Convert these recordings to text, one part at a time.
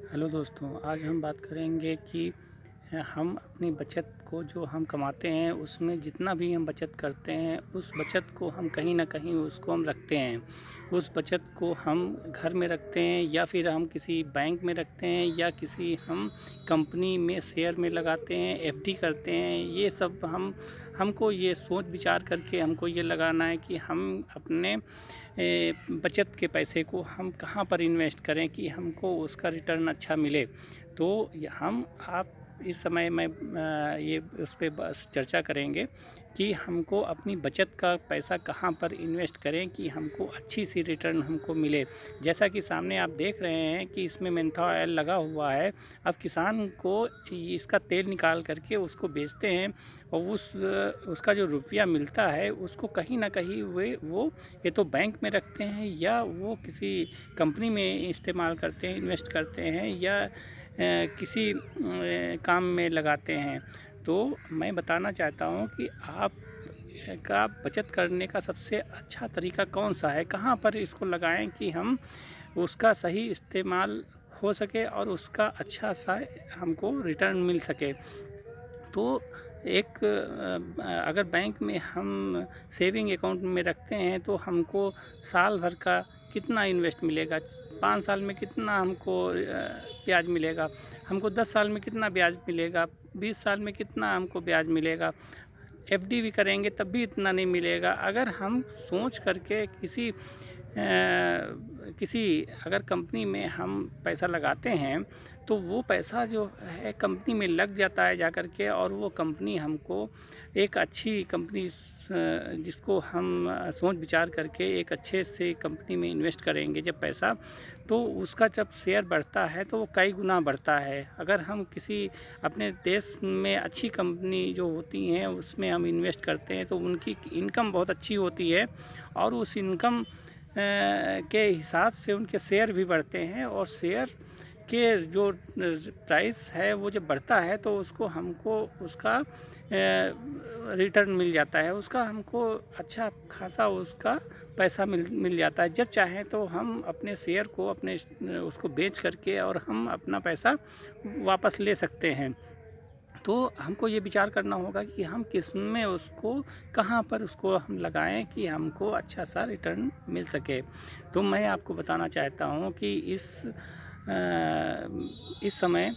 Hello दोस्तों, आज हम बात करेंगे कि हम अपनी बचत को जो हम कमाते हैं उसमें जितना भी हम बचत करते हैं उस बचत को हम कहीं न कहीं उसको हम रखते हैं। उस बचत को हम घर में रखते हैं या फिर हम किसी बैंक में रखते हैं या किसी हम कंपनी में शेयर में लगाते हैं, एफडी करते हैं। ये सब हमको ये सोच विचार करके हमको ये लगाना है कि हम अपने बचत के पैसे को हम कहाँ पर इन्वेस्ट करें कि हमको उसका रिटर्न अच्छा मिले। तो हम आप इस समय में ये उस पे बस चर्चा करेंगे कि हमको अपनी बचत का पैसा कहाँ पर इन्वेस्ट करें कि हमको अच्छी सी रिटर्न हमको मिले। जैसा कि सामने आप देख रहे हैं कि इसमें मेंथा ऑयल लगा हुआ है। अब किसान को इसका तेल निकाल करके उसको बेचते हैं और उसका जो रुपया मिलता है उसको कहीं ना कहीं वो ये तो बैंक में रखते हैं या वो किसी कंपनी में इस्तेमाल करते हैं, इन्वेस्ट करते हैं या किसी काम में लगाते हैं। तो मैं बताना चाहता हूँ कि आप का बचत करने का सबसे अच्छा तरीका कौन सा है, कहाँ पर इसको लगाएं कि हम उसका सही इस्तेमाल हो सके और उसका अच्छा सा हमको रिटर्न मिल सके। तो एक अगर बैंक में हम सेविंग अकाउंट में रखते हैं तो हमको साल भर का कितना इन्वेस्ट मिलेगा, 5 साल में कितना हमको ब्याज मिलेगा, हमको 10 साल में कितना ब्याज मिलेगा, 20 साल में कितना हमको ब्याज मिलेगा। एफडी भी करेंगे तब भी इतना नहीं मिलेगा। अगर हम सोच करके किसी अगर कंपनी में हम पैसा लगाते हैं तो वो पैसा जो है कंपनी में लग जाता है जा कर के, और वो कंपनी हमको एक अच्छी कंपनी जिसको हम सोच विचार करके एक अच्छे से कंपनी में इन्वेस्ट करेंगे जब पैसा, तो उसका जब शेयर बढ़ता है तो वो कई गुना बढ़ता है। अगर हम किसी अपने देश में अच्छी कंपनी जो होती हैं उसमें हम इन्वेस्ट करते हैं तो उनकी इनकम बहुत अच्छी होती है और उस इनकम के हिसाब से उनके शेयर भी बढ़ते हैं, और शेयर के जो प्राइस है वो जब बढ़ता है तो उसको हमको उसका रिटर्न मिल जाता है, उसका हमको अच्छा खासा उसका पैसा मिल जाता है। जब चाहें तो हम अपने शेयर को अपने उसको बेच करके और हम अपना पैसा वापस ले सकते हैं। तो हमको ये विचार करना होगा कि हम किस में उसको कहाँ पर उसको हम लगाएं कि हमको अच्छा सा रिटर्न मिल सके। तो मैं आपको बताना चाहता हूँ कि इस समय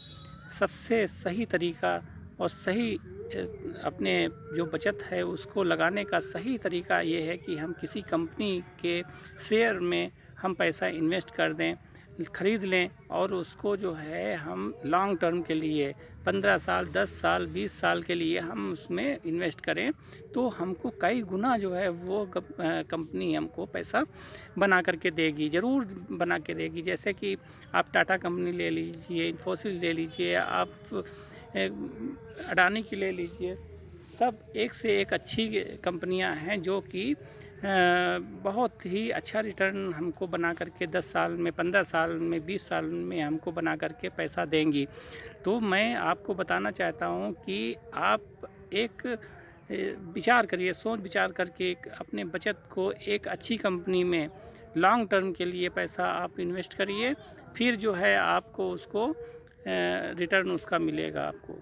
सबसे सही तरीका और सही अपने जो बचत है उसको लगाने का सही तरीका ये है कि हम किसी कंपनी के शेयर में हम पैसा इन्वेस्ट कर दें, ख़रीद लें, और उसको जो है हम लॉन्ग टर्म के लिए 15 साल, 10 साल, 20 साल के लिए हम उसमें इन्वेस्ट करें तो हमको कई गुना जो है वो कंपनी हमको पैसा बना करके देगी, ज़रूर बना के देगी। जैसे कि आप टाटा कंपनी ले लीजिए, इन्फोसिस ले लीजिए, आप अडानी की ले लीजिए, सब एक से एक अच्छी कंपनियां हैं जो कि बहुत ही अच्छा रिटर्न हमको बना करके 10 साल में, 15 साल में, 20 साल में हमको बना करके पैसा देंगी। तो मैं आपको बताना चाहता हूँ कि आप एक विचार करिए, सोच विचार करके अपने बचत को एक अच्छी कंपनी में लॉन्ग टर्म के लिए पैसा आप इन्वेस्ट करिए, फिर जो है आपको उसको रिटर्न उसका मिलेगा आपको।